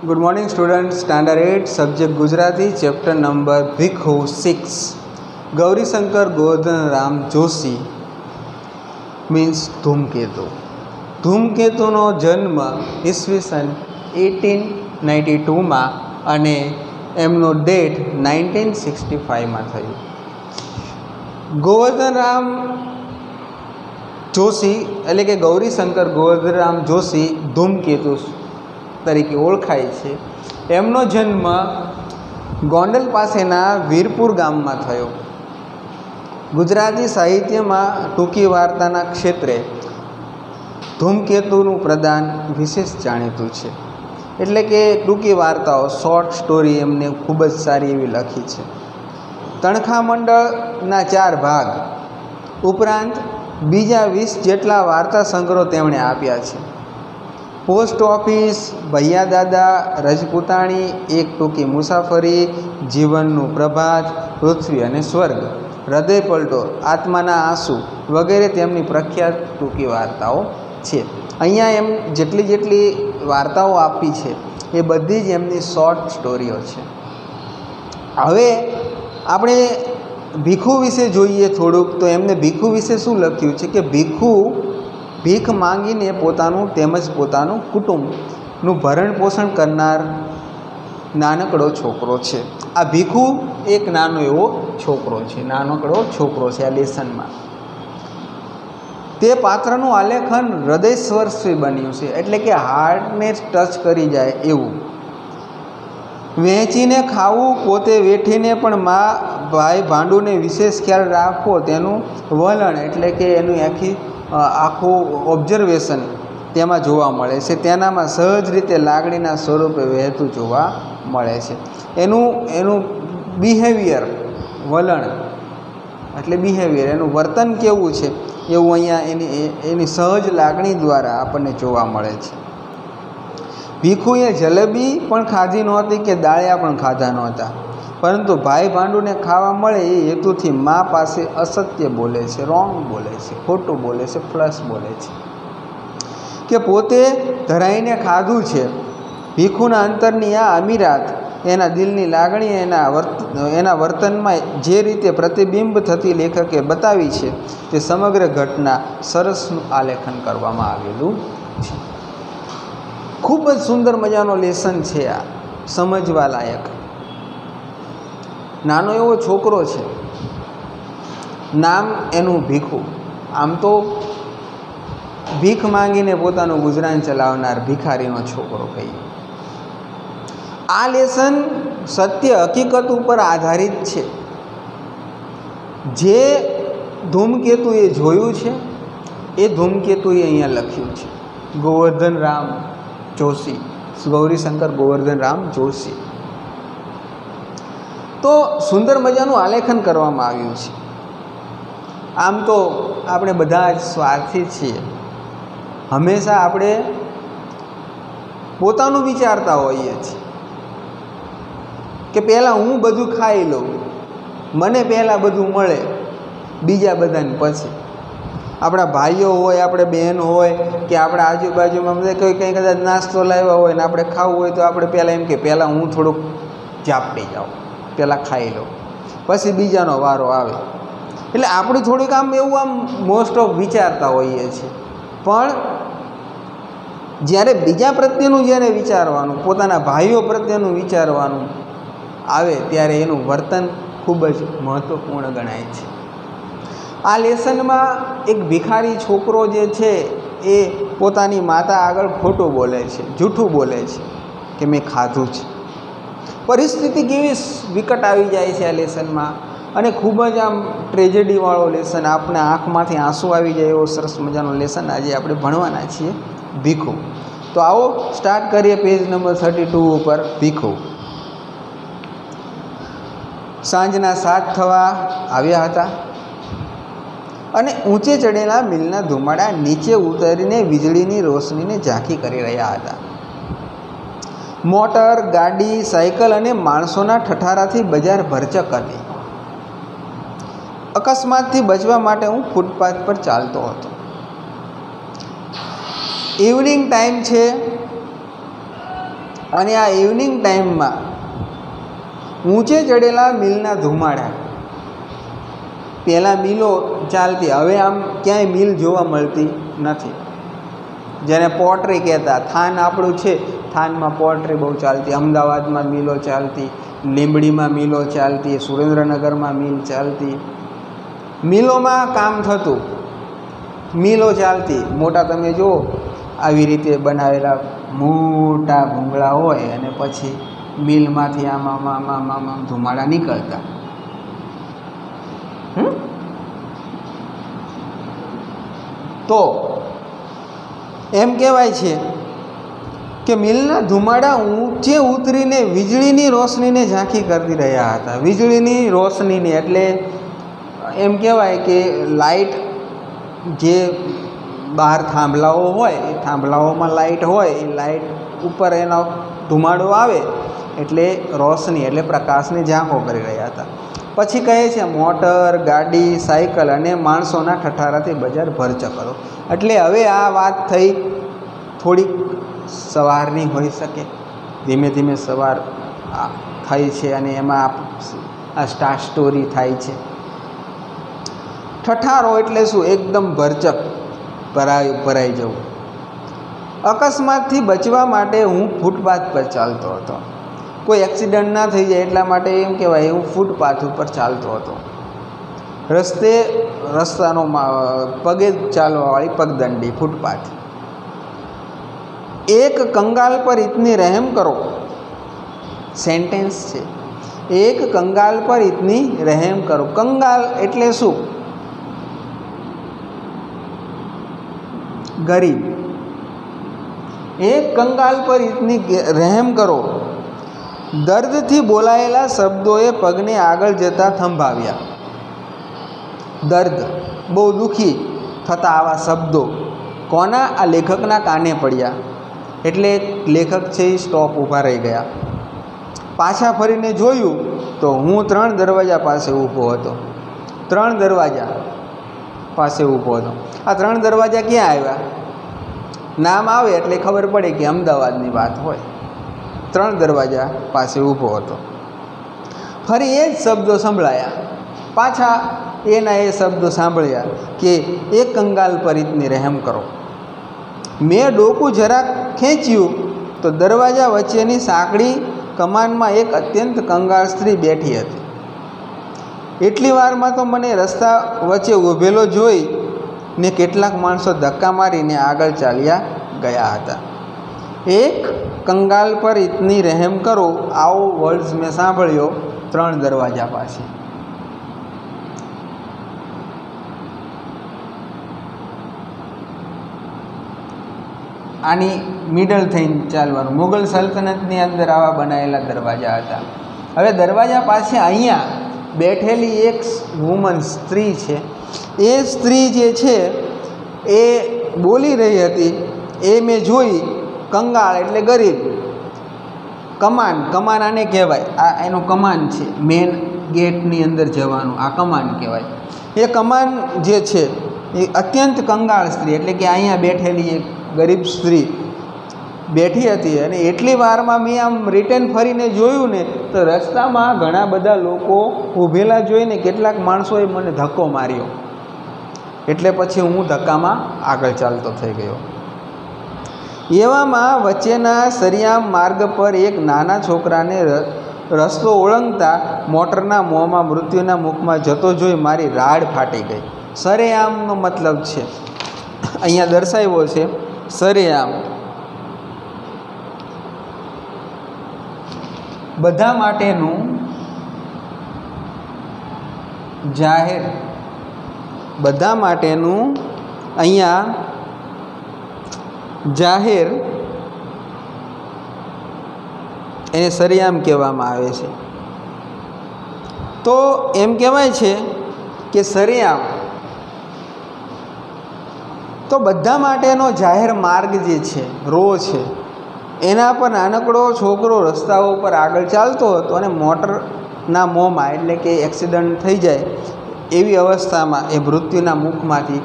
Good morning student, standard 8 subject Gujarati, chapter number Bhikhu 6। Gaurishankar Govardhan Ram Joshi means Dhumketu. धूमकेतुનો જન્મ ઈસવીસન 1892 અને એમનો ડેટ 1965 થયું। ગોવર્ધન રામ જોશી એટલે કે ગૌરીશંકર ગોવર્ધન રામ જોશી ધૂમકેતુ તરીકે ઓળખાય છે। એમનો જન્મ ગોંડલ પાસેના વીરપુર ગામમાં થયો। ગુજરાતી સાહિત્યમાં ટૂંકી વાર્તાના ક્ષેત્રે ધૂમકેતુનું પ્રદાન વિશેષ જાણીતું છે। એટલે કે ટૂંકી વાર્તાઓ, શોર્ટ સ્ટોરી એમને ખૂબ જ સારી એવી લખી છે। તણખા મંડળના 4 ભાગ ઉપરાંત બીજા 20 જેટલા વાર્તા સંગ્રહો તેમણે આપ્યા છે। પોસ્ટ ઓફિસ, ભૈયા દાદા, રજપૂતાણી, એક ટૂંકી મુસાફરી, જીવનનું પ્રભાત, પૃથ્વી અને સ્વર્ગ, હૃદય પલટો, આત્માના આંસુ વગેરે તેમની પ્રખ્યાત ટૂંકી વાર્તાઓ છે। અહીંયા એમ જેટલી વાર્તાઓ આપી છે એ બધી જ એમની શોર્ટ સ્ટોરીઓ છે। હવે આપણે ભીખુ વિશે જોઈએ થોડુંક, તો એમને ભીખુ વિશે શું લખ્યું છે કે ભીખુ ભીખ માંગીને પોતાનું તેમજ પોતાનું કુટુંબનું ભરણ પોષણ કરનાર નાનકડો છોકરો છે। આ ભીખુ એક નાનો એવો છોકરો છે, નાનકડો છોકરો છે। આ લેસનમાં તે પાત્રનું આલેખન હૃદયસ્પર્શી બન્યું છે, એટલે કે હાર્ટને ટચ કરી જાય એવું। વહેંચીને ખાવું, પોતે વેઠીને પણ મા ભાઈ ભાંડુને વિશેષ ખ્યાલ રાખવો, તેનું વલણ એટલે કે એનું આખું ઓબ્ઝર્વેશન તેમાં જોવા મળે છે। તેનામાં સહજ રીતે લાગણીના સ્વરૂપે વહેતું જોવા મળે છે। એનું બિહેવિયર, વલણ એટલે બિહેવિયર, એનું વર્તન કેવું છે એવું અહીંયા એની સહજ લાગણી દ્વારા આપણને જોવા મળે છે। ભીખુએ જલેબી પણ ખાધી નહોતી કે દાળિયા પણ ખાધા નહોતા, પરંતુ ભાઈ ભાંડુને ખાવા મળે એ હેતુથી મા પાસે અસત્ય બોલે છે, રોંગ બોલે છે, ખોટું બોલે છે, ફ્લસ બોલે છે કે પોતે ધરાઈને ખાધું છે। ભીખુના અંતરની આ અમીરાત, એના દિલની લાગણી, એના વર્તનમાં જે રીતે પ્રતિબિંબ થતી લેખકે બતાવી છે તે સમગ્ર ઘટના સરસનું આલેખન કરવામાં આવેલું છે। ખૂબ જ સુંદર મજાનો લેસન છે આ, સમજવા લાયક। નાનો એવો છોકરો છે, નામ એનું ભીખુ। આમ તો ભીખ માંગીને પોતાનું ગુજરાન ચલાવનાર ભિખારીનો છોકરો કહીએ। આ લેસન સત્ય હકીકત ઉપર આધારિત છે। જે ધૂમકેતુએ જોયું છે એ ધૂમકેતુએ અહીંયા લખ્યું છે। ગોવર્ધન રામ જોશી, ગૌરીશંકર ગોવર્ધન રામ જોશી। તો સુંદર મજાનું આલેખન કરવામાં આવ્યું છે। આમ તો આપણે બધા જ સ્વાર્થી છીએ, હંમેશા આપણે પોતાનું વિચારતા હોઈએ છીએ કે પહેલાં હું બધું ખાઈ લઉં, મને પહેલાં બધું મળે, બીજા બધાને પછી। આપણા ભાઈઓ હોય, આપણે બહેન હોય કે આપણા આજુબાજુમાં બધા કંઈ કદાચ નાસ્તો લાવ્યા હોય ને આપણે ખાવું હોય તો આપણે પહેલાં એમ કે પહેલાં હું થોડુંક ઝાપટી જાઉં, પહેલાં ખાઈ લઉં, પછી બીજાનો વારો આવે। એટલે આપણું થોડુંક એવું મોસ્ટ ઓફ વિચારતા હોઈએ છીએ। પણ જ્યારે બીજા પ્રત્યેનું જ્યારે વિચારવાનું, પોતાના ભાઈઓ પ્રત્યેનું વિચારવાનું આવે ત્યારે એનું વર્તન ખૂબ જ મહત્ત્વપૂર્ણ ગણાય છે। આ લેસનમાં એક ભિખારી છોકરો જે છે એ પોતાની માતા આગળ ખોટું બોલે છે, જૂઠું બોલે છે કે મેં ખાધું છે। પરિસ્થિતિ કેવી વિકટ આવી જાય છે આ લેસનમાં, અને ખૂબ જ ટ્રેજેડીવાળો લેસન, આપણે આંખમાંથી આંસુ આવી જાય એવો સરસ મજાનો લેસન આજે આપણે ભણવાના છીએ, ભીખુ। તો આવો સ્ટાર્ટ કરીએ પેજ નંબર 32 ઉપર, ભીખુ। સાંજના 7 થવા આવ્યા હતા અને ઊંચે ચડેલા મિલના ધુમાડા નીચે ઉતરીને વીજળીની રોશનીને ઝાંખી કરી રહ્યા હતા। મોટર, ગાડી, સાયકલ અને માણસોના ઠઠારાથી બજાર ભરચક હતી। અકસ્માતથી બચવા માટે હું ફૂટપાથ પર ચાલતો હતો। ઇવનિંગ ટાઈમ છે, અને આ ઇવનિંગ ટાઈમમાં ઊંચે ચડેલા મિલના ધુમાડા, પહેલાં મિલો ચાલતી, હવે આમ ક્યાંય મિલ જોવા મળતી નથી. જેને પોટ્રી કહેતા, થાન આપણું છે, થાનમાં પોટ્રી બહુ ચાલતી, અમદાવાદમાં મિલો ચાલતી, લીંબડીમાં મિલો ચાલતી, સુરેન્દ્રનગરમાં મિલ ચાલતી, મિલોમાં કામ થતું, મિલો ચાલતી. મોટા તમે જુઓ આવી રીતે બનાવેલા મોટા ભૂંગળા હોય અને પછી મિલમાંથી આમ ધુમાડા નીકળતા. તો એમ કહેવાય છે કે મિલના ધુમાડા ઊંચે ઉતરીને વીજળીની રોશનીને ઝાંખી કરી રહ્યા હતા. વીજળીની રોશનીને એટલે એમ કહેવાય કે લાઇટ, જે બહાર થાંભલાઓ હોય એ થાંભલાઓમાં લાઇટ હોય, એ લાઇટ ઉપર એનો ધુમાડો આવે એટલે રોશની એટલે પ્રકાશને ઝાંખો કરી રહ્યા હતા. પછી કહે છે મોટર, ગાડી, સાયકલ અને માણસોના ઠઠારાથી બજાર ભરચક હતો. એટલે હવે આ વાત થઈ થોડીક સવારની હોઈ શકે, ધીમે ધીમે સવાર થઈ છે અને એમાં આ સ્ટાર સ્ટોરી થાય છે. ઠઠારો એટલે શું? એકદમ ભરચક, ભરાઈ જવું. અકસ્માતથી બચવા માટે હું ફૂટપાથ પર ચાલતો હતો. કોઈ એક્સિડન્ટ ના થઈ જાય એટલા માટે એમ કહેવાય હું ફૂટપાથ ઉપર ચાલતો હતો. રસ્તાનો પગે ચાલવાવાળી પગદંડી, ફૂટપાથ. એક કંગાલ પર ઇતની રહેમ કરો, સેન્ટેન્સ છે. એક કંગાલ પર ઇતની રહેમ કરો. કંગાલ એટલે શું? ગરીબ. એક કંગાલ પર ઇતની રહેમ કરો. દર્દથી બોલાયેલા શબ્દોએ પગને આગળ જતા થંભાવ્યા. દર્દ, બહુ દુઃખી થતા આવા શબ્દો કોના? આ લેખકના કાને પડ્યા. એટલે લેખક છે એ સ્ટોપ ઊભા રહી ગયા. પાછા ફરીને જોયું તો હું 3 દરવાજા પાસે ઊભો હતો. 3 દરવાજા પાસે ઊભો હતો. આ 3 દરવાજા ક્યાં આવ્યા? નામ આવે એટલે ખબર પડે કે અમદાવાદની વાત હોય. 3 દરવાજા પાસે ઊભો હતો. ફરી એ જ શબ્દો સંભળાયા. પાછા એના એ શબ્દો સાંભળ્યા કે એક કંગાલ પર ઇતની રહેમ કરો. મેં ડોકું જરાક ખેંચ્યું તો દરવાજા વચ્ચેની સાંકડી કમાનમાં એક અત્યંત કંગાળ સ્ત્રી બેઠી હતી. એટલી વારમાં તો મને રસ્તા વચ્ચે ઊભેલો જોઈ ને કેટલાક માણસો ધક્કા મારીને આગળ ચાલ્યા ગયા હતા. એક કંગાલ પર ઇતની રહેમ કરો, આવો વર્ડ્સ મેં સાંભળ્યો 3 દરવાજા પાસે. આની મિડલ થઈને ચાલવાનું. મુગલ સલ્તનતની અંદર આવા બનાવેલા દરવાજા હતા. હવે દરવાજા પાસે અહીંયા બેઠેલી એક વુમન, સ્ત્રી છે. એ સ્ત્રી જે છે એ બોલી રહી હતી. એ મેં જોઈ. કંગાળ એટલે ગરીબ. કમાન, કમાન આને કહેવાય. આ એનું કમાન છે, મેન ગેટની અંદર જવાનું, આ કમાન કહેવાય. એ કમાન જે છે એ અત્યંત કંગાળ સ્ત્રી એટલે કે અહીંયા બેઠેલી એક ગરીબ સ્ત્રી બેઠી હતી. અને એટલી વારમાં મેં આમ રિટર્ન ફરીને જોયું ને તો રસ્તામાં ઘણા બધા લોકો ઊભેલા જોઈને કેટલાક માણસોએ મને ધક્કો માર્યો. એટલે પછી હું ધક્કામાં આગળ ચાલતો થઈ ગયો. એવામાં વચ્ચેના સરિયામ માર્ગ પર એક નાના છોકરાને રસ્તો ઓળંગતા મોટરના મોંમાં મૃત્યુના મુખમાં જતો જોઈ મારી રાડ ફાટી ગઈ. સરેઆમનો મતલબ છે અહીંયા દર્શાવ્યો છે સરેઆમ. બધા માટેનું જાહેર, બધા માટેનું અહીંયા જાહેર એને સરેઆમ કહેવામાં આવે છે. તો એમ કહેવાય છે કે સરેઆમ તો બધા માટેનો જાહેર માર્ગ જે છે, રો છે, એના પર નાનકડો છોકરો રસ્તાઓ પર આગળ ચાલતો હતો અને મોટરના મોંમાં એટલે કે એક્સિડન્ટ થઈ જાય એવી અવસ્થામાં એ મૃત્યુના મુખમાંથી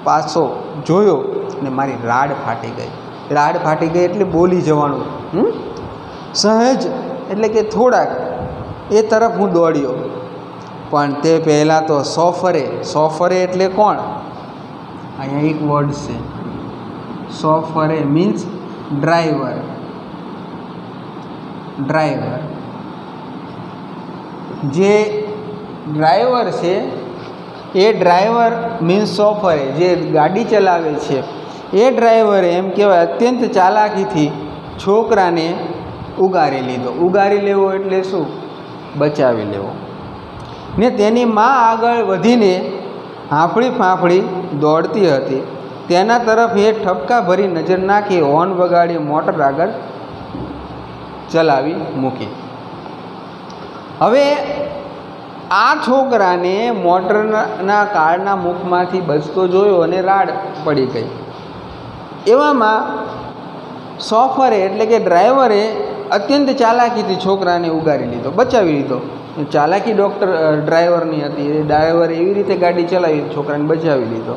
પાછો જોયો ને મારી રાડ ફાટી ગઈ. રાડ ફાટી ગઈ એટલે બોલી જવાનું. સહેજ એટલે કે થોડાક એ તરફ હું દોડ્યો, પણ તે પહેલાં તો સોફરે એટલે કોણ? અહીંયા એક વર્ડ છે સોફરે, મીન્સ ડ્રાઈવર. જે ડ્રાઈવર છે એ ડ્રાઈવર મીન્સ સોફરે, જે ગાડી ચલાવે છે એ ડ્રાઈવરે એમ કહેવાય અત્યંત ચાલાકીથી છોકરાને ઉગારી લીધો. ઉગારી લેવો એટલે શું? બચાવી લેવો. ને તેની મા આગળ વધીને હાંફળી ફાંફળી દોડતી હતી. તેના તરફ એ ઠપકા ભરી નજર નાખી હોર્ન વગાડી મોટર આગળ ચલાવી મૂકી. હવે આ છોકરાને મોટરના કારના મુખમાંથી બચતો જોયો અને રાડ પડી ગઈ. એવામાં સોફરે એટલે કે ડ્રાઈવરે અત્યંત ચાલાકીથી છોકરાને ઉગારી લીધો, બચાવી લીધો. ચાલાકી ડ્રાઈવરની હતી. એ ડ્રાઈવરે એવી રીતે ગાડી ચલાવી, છોકરાને બચાવી લીધો.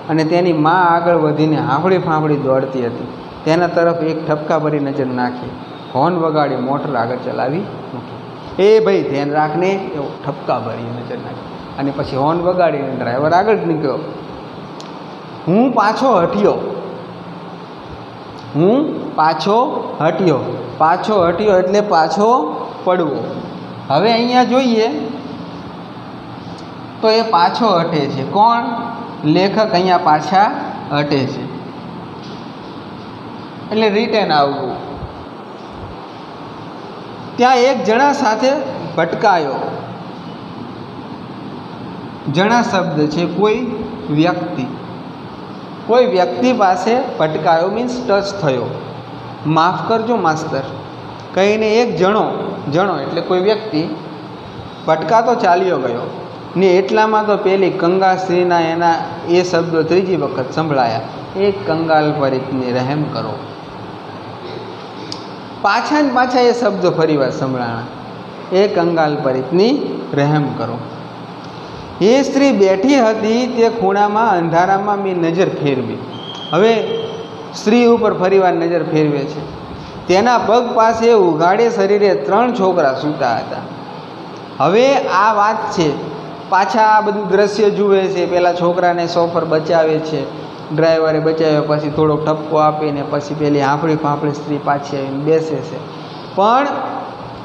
અને તેની મા આગળ વધીને હાંફળી ફાંફળી દોડતી હતી. તેના તરફ એક ઠપકા ભરી નજર નાખી હોર્ન વગાડી મોટર આગળ ચલાવી મૂકી. એ ભાઈ ધ્યાન રાખને, એવો ઠપકા ભરી નજર નાખી અને પછી હોર્ન વગાડીને ડ્રાઈવર આગળ નીકળ્યો. હું પાછો હટ્યો. પાછો હટ્યો એટલે પાછો પડવો. હવે અહીંયા જોઈએ તો એ પાછો હટે છે. કોણ? લેખક અહીંયા પાછા હટે છે એટલે રિટર્ન આવવું. ત્યાં એક જણા સાથે ભટકાયો. જણા શબ્દ છે કોઈ વ્યક્તિ પાસે ભટકાયો મીન્સ ટચ થયો. માફ કરજો માસ્તર કહીને એક જણો એટલે કોઈ વ્યક્તિ ભટકાતો ચાલ્યો ગયો. ને એટલામાં તો પેલી કંગાળ સ્ત્રીના એના એ શબ્દો ત્રીજી વખત સંભળાયા, એક કંગાલ પર એકને રહેમ કરો. પાછા એ શબ્દો ફરીવાર સંભળાણા, એ કંગાલ પર એકની રહેમ કરો. એ સ્ત્રી બેઠી હતી તે ખૂણામાં અંધારામાં મેં નજર ફેરવી. હવે સ્ત્રી ઉપર ફરીવાર નજર ફેરવે છે. તેના પગ પાસે ઉઘાડે શરીરે 3 છોકરા સૂતા હતા. હવે આ વાત છે, પાછા આ બધું દ્રશ્ય જુએ છે. પેલા છોકરાને સોફર બચાવે છે, ડ્રાઈવરે બચાવ્યો, પછી થોડોક ઠપકો આપીને પછી પેલી હાંફળી ફાંફળી સ્ત્રી પાછી આવીને બેસે છે. પણ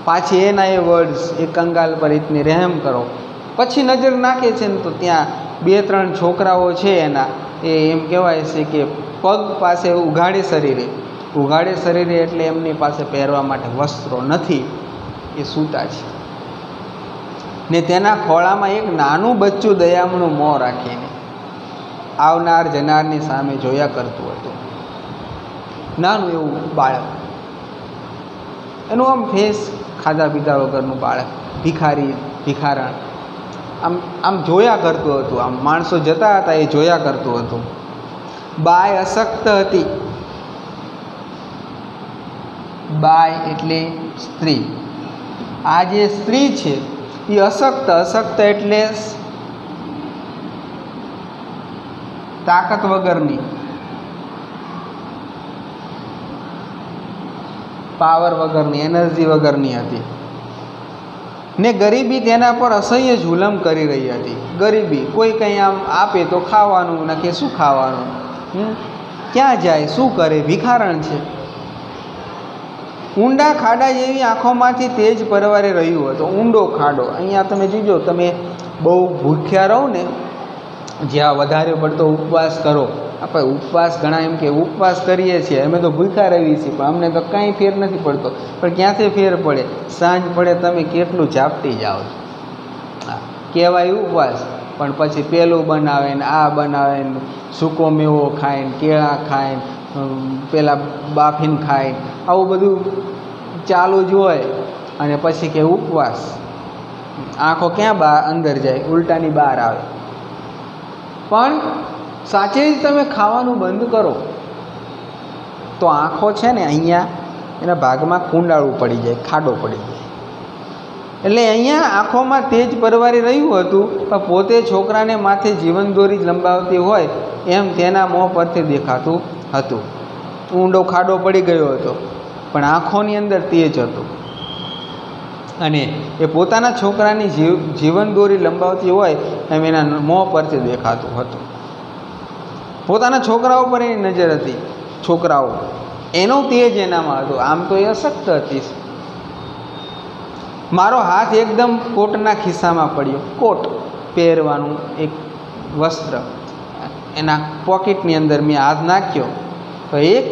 પાછી એના એ વર્ડ્સ, એ કંગાલ પર ઇતની રહેમ કરો. પછી નજર નાખે છે ને તો ત્યાં 2-3 છોકરાઓ છે એના, એ એમ કહેવાય છે કે પગ પાસે ઉઘાડે શરીરે એટલે એમની પાસે પહેરવા માટે વસ્ત્રો નથી, એ સૂતા છે. ને તેના ખોળામાં એક નાનું બચ્ચું દયામણું મોં રાખીને આવનાર જનારની સામે જોયા કરતું હતું. નાનું એવું બાળક, એનું આમ ફેસ ખાધા પીધા વગરનું બાળક, ભિખારણ આમ જોયા કરતું હતું. આમ માણસો જતા હતા એ જોયા કરતું હતું. બાય અશક્ત હતી. બાય એટલે સ્ત્રી. આ જે સ્ત્રી છે એ અશક્ત એટલે તાકાત વગરની, પાવર વગરની, એનર્જી વગરની હતી. ને ગરીબી તેના પર અસહ્ય જુલમ કરી રહી હતી. ગરીબી, કોઈ કંઈ આમ આપે તો ખાવાનું, ને કે શું ખાવાનું, ક્યાં જાય, શું કરે, ભિખારણ છે. ઊંડા ખાડા જેવી આંખોમાંથી તેજ પરવારે રહ્યું હતું. ઊંડો ખાડો. અહીંયા તમે જોજો, તમે બહુ ભૂખ્યા રહો ને, જ્યાં વધારે પડતો ઉપવાસ કરો, આપણે ઉપવાસ ઘણા એમ કે ઉપવાસ કરીએ છીએ, અમે તો ભૂખ્યા રહીએ છીએ, પણ અમને તો કાંઈ ફેર નથી પડતો. પણ ક્યાંથી ફેર પડે? સાંજ પડે તમે કેટલું ઝાપટી જાઓ છો. કહેવાય ઉપવાસ, પણ પછી પેલું બનાવે ને આ બનાવે ને, સૂકો મેવો ખાય ને, કેળા ખાય ને, પેલા બાફીને ખાય, આવું બધું ચાલુ જ હોય. અને પછી કે ઉપવાસ. આંખો ક્યાં અંદર જાય, ઉલટાની બહાર આવે. પણ સાચે જ તમે ખાવાનું બંધ કરો તો આંખો છે ને અહીંયા એના ભાગમાં કુંડાળું પડી જાય, ખાડો પડી જાય. એટલે અહીંયા આંખોમાં તેજ પરવારી રહ્યું હતું, પણ પોતે છોકરાને માથે જીવન દોરી લંબાવતી હોય એમ તેના મોં પરથી દેખાતું હતું. ઊંડો ખાડો પડી ગયો હતો. પણ આંખોની અંદર તેજ હતું અને એ પોતાના છોકરાની જીવન દોરી લંબાવતી હોય એમ એના મોં પરથી દેખાતું હતું. પોતાના છોકરાઓ પર એની નજર હતી. છોકરાઓ એનો તેજ એનામાં હતો. આમ તો એ અશક્ત હતી. મારો હાથ એકદમ કોટના ખિસ્સામાં પડ્યો. કોટ પહેરવાનું એક વસ્ત્ર, એના પોકેટની અંદર મેં હાથ નાખ્યો તો એક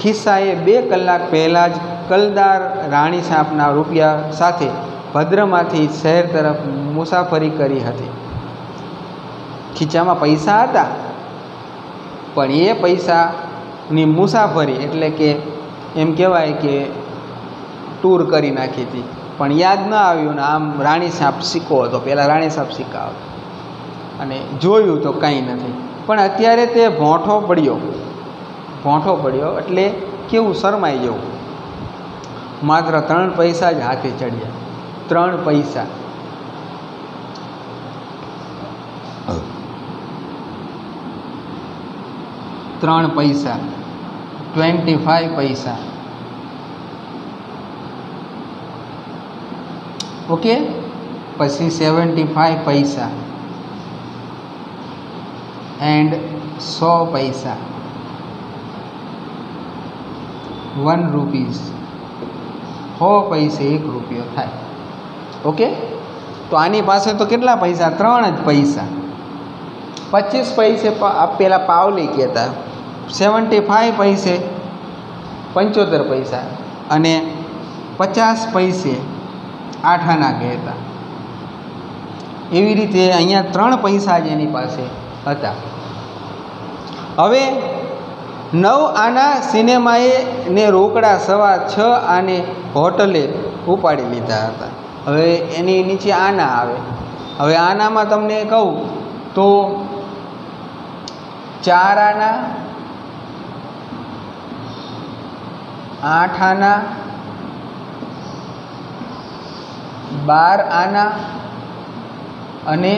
ખિસ્સાએ 2 કલાક પહેલાં જ કલદાર રાણી સાપના રૂપિયા સાથે ભદ્રમાંથી શહેર તરફ મુસાફરી કરી હતી. ખીચામાં પૈસા હતા, પણ એ પૈસાની મુસાફરી એટલે કે એમ કહેવાય કે ટૂર કરી નાખી હતી, પણ યાદ ન આવ્યું ને આમ રાણી સાપ સિક્કો હતો. પહેલાં રાણી સાપ સિક્કા હતો અને જોયું તો કંઈ નથી. પણ અત્યારે તે ભોંઠો પડ્યો એટલે કેવું શરમાઈ જવું. માત્ર 3 પૈસા જ હાથે ચડ્યા. 3 પૈસા. $3 પૈસા, 25 પૈસા. ઓકે, પછી 75 પૈસા એન્ડ 100 પૈસા, 1 રૂપીસ. 100 પૈસે 1 રૂપિયો થાય. ઓકે, તો આની પાસે તો કેટલા પૈસા? 3 જ પૈસા. 25 પૈસે પેલા પાવલી કહેતા, 75 પૈસે 75 પૈસા અને 50 પૈસે 8 આના કહેતા. એવી રીતે અહીંયા 3 પૈસા જ એની પાસે હતા. હવે 9 આના સિનેમાએ ને રોકડા 6.25 આને હોટલે ઉપાડી લીધા હતા. હવે એની નીચે આના આવે. હવે આનામાં તમને કહું તો 4 આના, 8 આના, 12 આના અને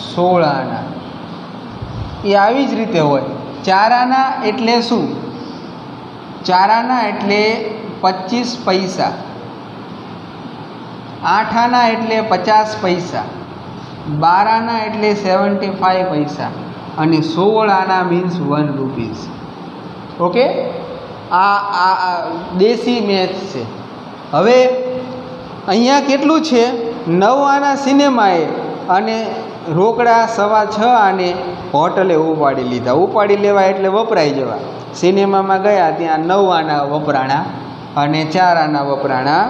16 આના. એ આવી જ રીતે હોય. 4 આના એટલે શું? 4 આના એટલે 25 પૈસા, 8 આના એટલે 50 પૈસા, 12 આના એટલે 75 પૈસા અને 16 આના મીન્સ 1 રૂપીસ. ઓકે, આ દેશી મેથ છે. હવે અહીંયા કેટલું છે? 9 આના સિનેમાએ અને રોકડા 6.25 આને હોટલે ઉપાડી લીધા. ઉપાડી લેવા એટલે વપરાઈ જવા. સિનેમામાં ગયા ત્યાં 9 આના વપરાણા અને 4 આના વપરાણા.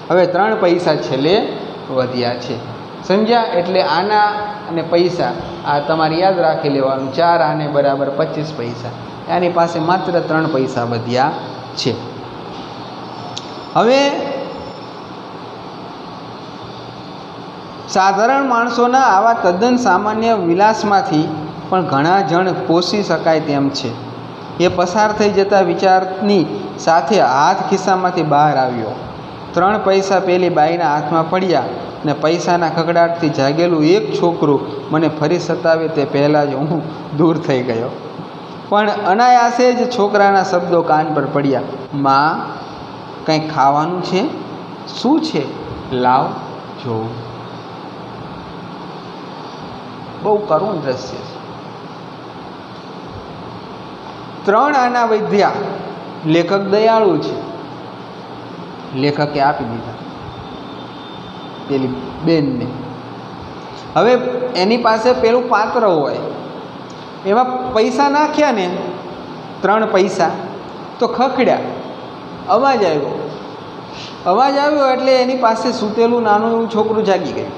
હવે 3 પૈસા છેલ્લે વધ્યા છે. સમજ્યા? એટલે આના અને પૈસા આ તમારે યાદ રાખી લેવાનું. 4 આને બરાબર 25 પૈસા. એની પાસે માત્ર 3 પૈસા વધ્યા છે. હવે સાધારણ માણસોના આવા તદ્દન સામાન્ય વિલાસમાંથી પણ ઘણા જણ પોષી શકાય તેમ છે. એ પસાર થઈ જતા વિચારની સાથે હાથ ખિસ્સામાંથી બહાર આવ્યો. 3 પૈસા પેલી બાઈના હાથમાં પડ્યા ને પૈસાના ખગડાટથી જાગેલું એક છોકરું મને ફરી સતાવે તે પહેલાં જ હું દૂર થઈ ગયો. પણ અનાયાસે જ છોકરાના શબ્દો કાન પર પડ્યા. માં, કંઈ ખાવાનું છે? શું છે? લાવ જોઉં. બહુ કરુણ દ્રશ્ય છે. 3 આના વધ્યા. લેખક દયાળુ છે. લેખકે આપી દીધા પેલી બેનને. હવે એની પાસે પેલું પાત્ર હોય, એમાં પૈસા નાખ્યા ને 3 પૈસા તો ખખડ્યા. અવાજ આવ્યો એટલે એની પાસે સૂતેલું નાનું એવું છોકરું જાગી ગયું.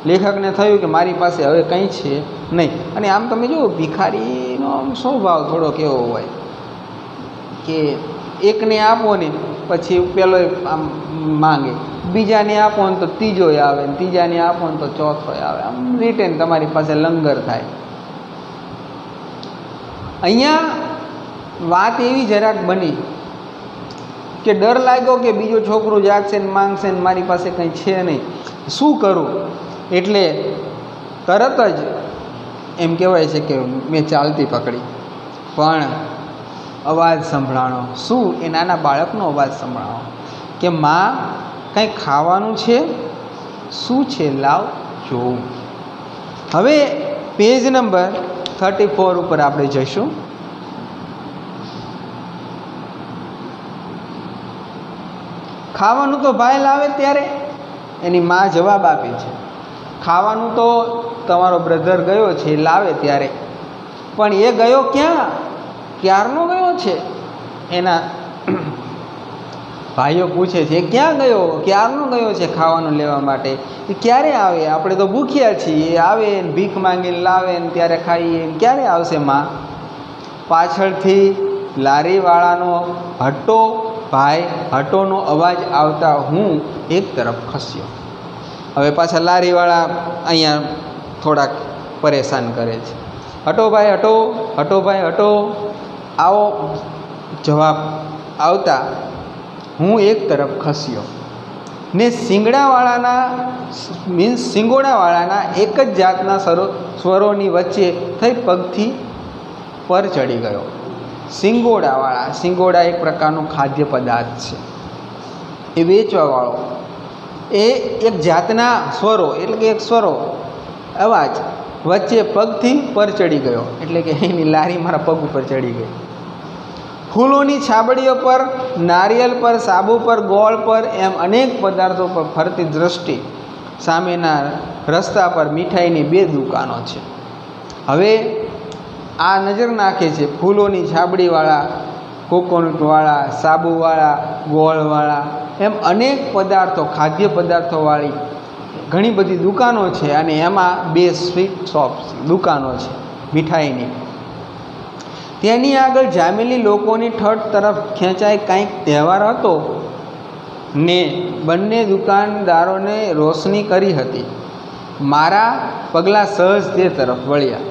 લેખકને થયું કે મારી પાસે હવે કંઈ છે નહીં. અને આમ તમે જુઓ, ભિખારીનો આમ સ્વભાવ થોડો કેવો હોય કે એકને આપો ને પછી પેલો આમ માંગે, બીજાને આપો ને તો ત્રીજોય આવે, ને ત્રીજાને આપો ને તો ચોથોય આવે. આમ રિટેન તમારી પાસે લંગર થાય. અહીંયા વાત એવી જરાક બની કે ડર લાગ્યો કે બીજો છોકરો જાગશે ને માંગશે ને મારી પાસે કંઈ છે નહીં, શું કરું? એટલે તરત જ એમ કહેવાય છે કે મેં ચાલતી પકડી. પણ અવાજ સંભળાણો. શું? એ નાના બાળકનો અવાજ સંભળાણો કે માં કંઈ ખાવાનું છે, શું છે, લાવ જોઉં. હવે પેજ નંબર 34 ઉપર આપણે જઈશું. ખાવાનું તો ભાઈ લાવે ત્યારે એની માં જવાબ આપે છે, ખાવાનું તો તમારો બ્રધર ગયો છે લાવે ત્યારે, પણ એ ગયો ક્યાં? ક્યારનો ગયો છે? એના ભાઈઓ પૂછે છે, ક્યાં ગયો, ક્યારનો ગયો છે ખાવાનું લેવા માટે? એ ક્યારે આવે? આપણે તો ભૂખ્યા છીએ. એ આવે ને ભીખ માંગીને લાવે ને ત્યારે ખાઈએ. ક્યારે આવશે માં? પાછળથી લારીવાળાનો હટ્ટો ભાઈ, હટ્ટોનો અવાજ આવતા હું એક તરફ ખસ્યો. હવે પાછા લારીવાળા અહીંયા થોડાક પરેશાન કરે છે. હટો ભાઈ હટો, હટો ભાઈ હટો, આવો જવાબ આવતા હું એક તરફ ખસ્યો ને સિંગોડાવાળાના એક જ જાતના સ્વરોની વચ્ચે થઈ પગથી પર ચડી ગયો. સિંગોડા એક પ્રકારનો ખાદ્ય પદાર્થ છે. એ વેચવાવાળો એ એક જાતના સ્વરો એટલે કે એક સ્વરો અવાજ વચ્ચે પગથી પર ચડી ગયો, એટલે કે એની લારી મારા પગ ઉપર ચડી ગઈ. ફૂલોની છાબડીઓ પર, નારિયેલ પર, સાબુ પર, ગોળ પર એમ અનેક પદાર્થો પર ફરતી દ્રષ્ટિ. સામેના રસ્તા પર મીઠાઈની 2 દુકાનો છે. હવે આ નજર નાખે છે ફૂલોની છાબડીવાળા, કોકોનટવાળા, સાબુવાળા, ગોળવાળા એમ અનેક પદાર્થો, ખાદ્ય પદાર્થોવાળી ઘણી બધી દુકાનો છે. અને એમાં 2 સ્વીટ શોપ્સ દુકાનો છે મીઠાઈની. તેની આગળ જામેલી લોકોની ઠઠ તરફ ખેંચાય કંઈક તહેવાર હતો ને બંને દુકાનદારોને રોશની કરી હતી. મારા પગલાં સહજ તે તરફ વળ્યા.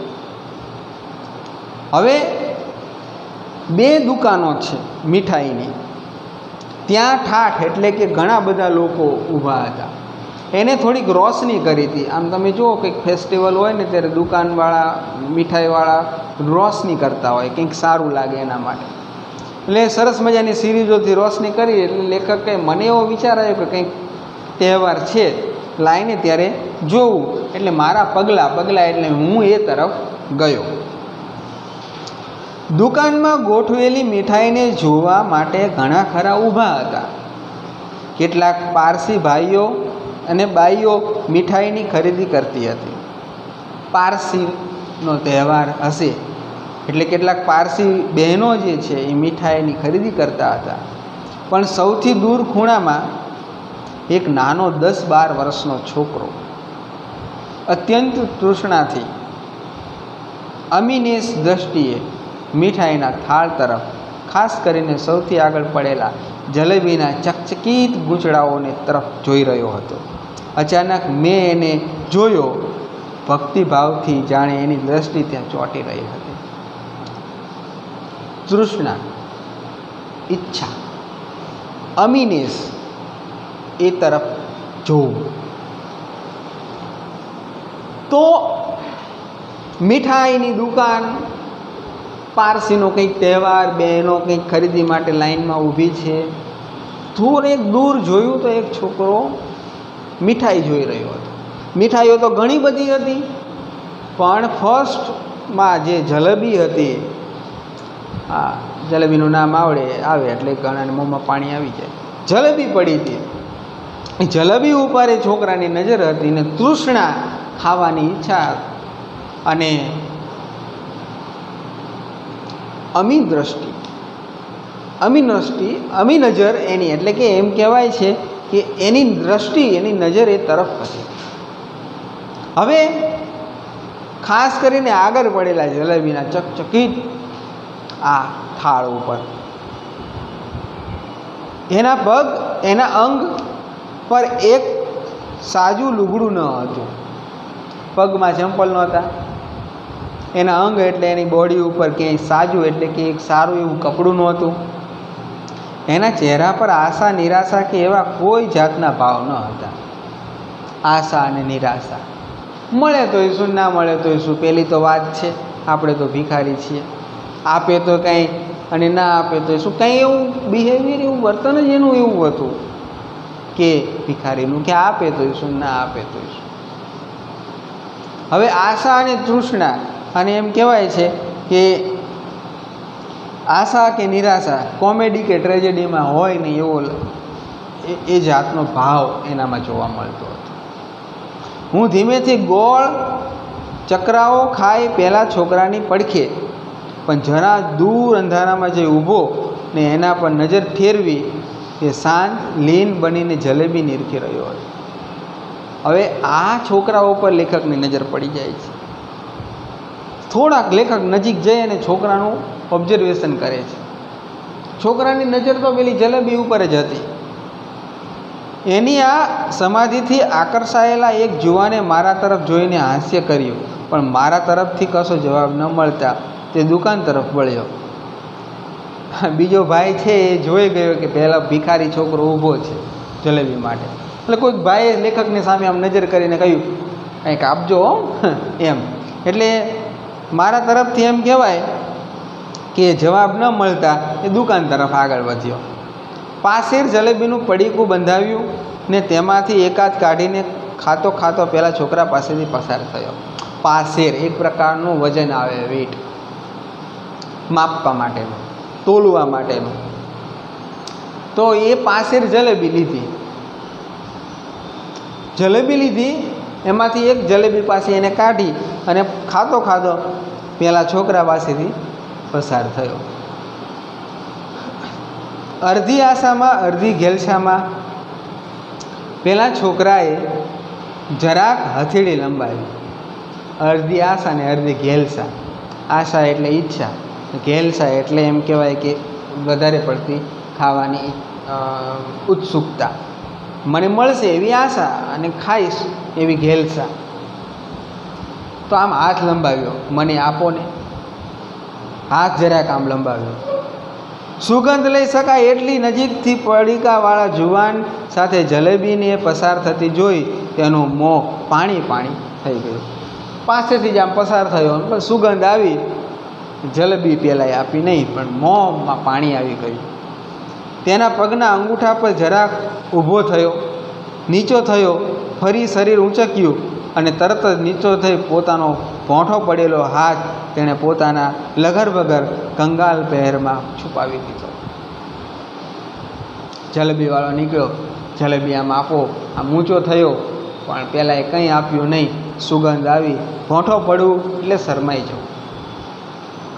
હવે 2 દુકાનો છે મીઠાઈની. ત્યાં ઠાઠ એટલે કે ઘણા બધા લોકો ઊભા હતા. એને થોડીક રોશની કરી હતી. આમ તમે જુઓ કંઈક ફેસ્ટિવલ હોય ને ત્યારે દુકાનવાળા, મીઠાઈવાળા રોશની કરતા હોય, કંઈક સારું લાગે એના માટે. એટલે સરસ મજાની સિરીઝોથી રોશની કરી. એટલે લેખકે મને એવો વિચાર આવ્યો કે કંઈક તહેવાર છે, લાઈને ત્યારે જોવું. એટલે મારા પગલાં એટલે હું એ તરફ ગયો. દુકાનમાં ગોઠવેલી મીઠાઈને જોવા માટે ઘણા ખરા ઊભા હતા. કેટલાક પારસી ભાઈઓ અને બાઈઓ મીઠાઈની ખરીદી કરતી હતી. પારસીનો તહેવાર હશે એટલે કેટલાક પારસી બહેનો જે છે એ મીઠાઈની ખરીદી કરતા હતા. પણ સૌથી દૂર ખૂણામાં એક નાનો 10-12 વર્ષનો છોકરો અત્યંત તૃષ્ણાથી અમીનેશ દ્રષ્ટિએ મીઠાઈના થાળ તરફ, ખાસ કરીને સૌથી આગળ પડેલા જલેબીના ચકચકિત ગૂંચળાઓને તરફ જોઈ રહ્યો હતો. અચાનક મેં એને જોયો. ભક્તિભાવથી જાણે એની દ્રષ્ટિ ત્યાં ચોંટી રહી હતી. તૃષ્ણા, ઈચ્છા, અમીનેશ એ તરફ જોવું. તો મીઠાઈની દુકાન, પારસીનો કંઈક તહેવાર, બહેનો કંઈક ખરીદી માટે લાઈનમાં ઊભી છે. થોડેક દૂર જોયું તો એક છોકરો મીઠાઈ જોઈ રહ્યો હતો. મીઠાઈઓ તો ઘણી બધી હતી, પણ ફર્સ્ટમાં જે જલેબી હતી, હા જલેબીનું નામ આવે એટલે ઘણાને મોંમાં પાણી આવી જાય. જલેબી પડી હતી. એ જલેબી ઉપર એ છોકરાની નજર હતી ને તૃષ્ણા, ખાવાની ઈચ્છા અને અમી નજર એની, એટલે કે એમ કહેવાય છે કે એની દ્રષ્ટિ, એની નજર એ તરફ હતી. હવે ખાસ કરીને આગળ પડેલા જલેબીના ચકચકિત આ થાળ ઉપર એના પગ, એના અંગ પર એક સાજું લુગડું ન હતું. પગમાં ચંપલ નહોતા. એના અંગ એટલે એની બોડી ઉપર ક્યાંય સાજું એટલે કે એક સારું એવું કપડું નહોતું. એના ચહેરા પર આશા, નિરાશા કે એવા કોઈ જાતના ભાવ ન હતા. આશા અને નિરાશા, મળે તોય શું, ના મળે તોય શું, પેલી તો વાત છે. આપણે તો ભિખારી છીએ. આપે તો કંઈ અને ના આપે તો શું કંઈ એવું બિહેવિયર, એવું વર્તન જ એનું એવું હતું કે ભિખારીનું, કે આપે તો શું, ના આપે તો શું. હવે આશા અને તૃષ્ણા, અને એમ કહેવાય છે કે આશા કે નિરાશા કોમેડી કે ટ્રેજેડીમાં હોય ને એવો એ જાતનો ભાવ એનામાં જોવા મળતો હતો. હું ધીમેથી ગોળ ચકરાઓ ખાઈ પહેલાં છોકરાની પડખે, પણ જરા દૂર અંધારામાં જઈ ઊભો ને એના પર નજર ફેરવી એ શાંત લીન બનીને જલેબી નીરખી રહ્યો હતો. હવે આ છોકરાઓ પર લેખકની નજર પડી જાય છે. થોડાક લેખક નજીક જઈ અને છોકરાનું ઓબ્ઝર્વેશન કરે છે. છોકરાની નજર તો પેલી જલેબી ઉપર જ હતી. એની આ સમાધિથી આકર્ષાયેલા એક જુવાને મારા તરફ જોઈને હાસ્ય કર્યું, પણ મારા તરફથી કશો જવાબ ન મળતા તે દુકાન તરફ વળ્યો. બીજો ભાઈ છે એ જોઈ ગયો કે પહેલાં ભિખારી છોકરો ઊભો છે જલેબી માટે. એટલે કોઈક ભાઈએ લેખકની સામે આમ નજર કરીને કહ્યું, કંઈક આપજો એમ. એટલે મારા તરફથી એમ કહેવાય કે જવાબ ન મળતા એ દુકાન તરફ આગળ વધ્યો. પાસેર જલેબીનું પડીકું બંધાવ્યું ને તેમાંથી એકાદ કાઢીને ખાતો ખાતો પેલા છોકરા પાસેથી પસાર થયો. પાસેર એક પ્રકારનું વજન આવે, વેટ માપવા માટેનું, તોલવા માટેનું. તો એ પાસેર જલેબી લીધી, એમાંથી એક જલેબી પાસે એને કાઢી અને ખાતો ખાતો પેલા છોકરા પાસેથી પસાર થયો. અડધી આશામાં અડધી ઘેલસામાં પેલા છોકરાએ જરાક હથેળી લંબાવી. અડધી આશા ને અડધી ઘેલસા. આશા એટલે ઈચ્છા, ઘેલસા એટલે એમ કહેવાય કે વધારે પડતી ખાવાની ઉત્સુકતા. મને મળશે એવી આશા અને ખાઈશ એવી ઘેલસા. તો આમ હાથ લંબાવ્યો, મને આપો ને. હાથ જરાક આમ લંબાવ્યો. સુગંધ લઈ શકાય એટલી નજીકથી પડીકાવાળા જુવાન સાથે જલેબીને પસાર થતી જોઈ તેનું મોં પાણી પાણી થઈ ગયું. પાસેથી જ આમ પસાર થયો, પણ સુગંધ આવી, જલેબી પહેલાં આપી નહીં, પણ મોંમાં પાણી આવી ગયું. તેના પગના અંગૂઠા પર જરાક ઊભો થયો, નીચો થયો, ફરી શરીર ઊંચક્યું અને તરત જ નીચો થઈ પોતાનો ભોંઠો પડેલો હાથ તેણે પોતાના લગરવગર કંગાલ પહેરમાં છુપાવી દીધો. જલેબીવાળો નીકળ્યો, જલેબી આમ આપો, આમ ઊંચો થયો, પણ પહેલાં એ કંઈ આપ્યું નહીં. સુગંધ આવી, ભોંઠો પડવું એટલે શરમાઈ જવું,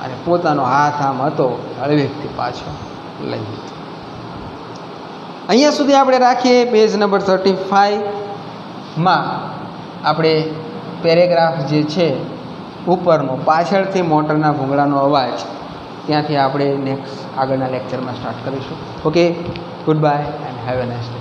અને પોતાનો હાથ આમ હતો હળવેકથી પાછો લઈ લીધો. અહીંયા સુધી આપણે રાખીએ. પેજ નંબર 35માં આપણે પેરેગ્રાફ જે છે ઉપરનો, પાછળથી મોટરના ભૂંગળાનો અવાજ, ત્યાંથી આપણે નેક્સ્ટ આગળના લેક્ચરમાં સ્ટાર્ટ કરીશું. Okay, good bye and have a nice day.